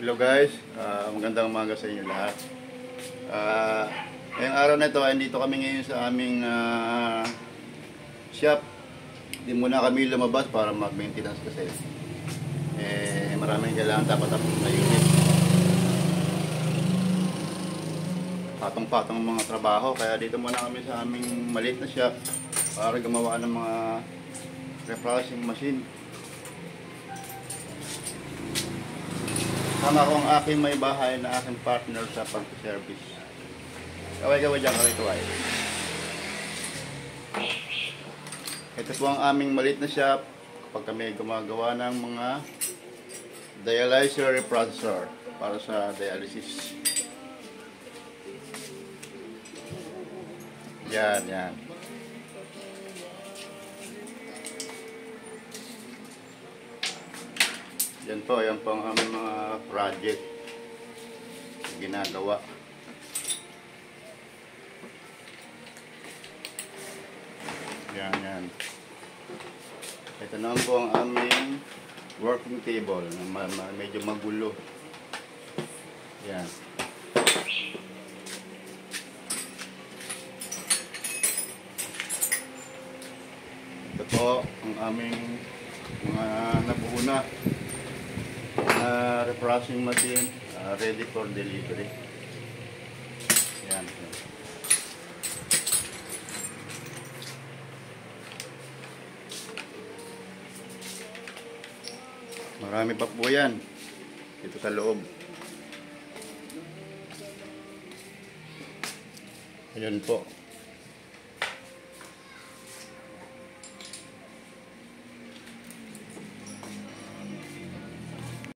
Hello guys, magandang umaga sa inyo lahat. Ngayong araw na ito, andito kami ngayon sa aming shop. Hindi muna kami lumabas para mag-maintenance kasi maraming kailangan dapat na unit. Patong-patong mga trabaho, kaya dito muna kami sa aming maliit na shop para gumawa ng mga reprocessing machine. Sama ko ang aking may bahay na aking partner sa pag-service. Kaway-kaway dyan, kaway-kaway. Ito po ang aming maliit na shop kapag kami gumagawa ng mga dialyzer reprocessor para sa dialysis. Yan, yan. Yan po ang aming mga project ginagawa. Yan, yan. Ito naman po ang aming working table na medyo magulo. Yan. Ito po ang aming mga nabuo na reprocessing machine ready for delivery. Yan. Marami pa po yan dito sa loob. Ayan po.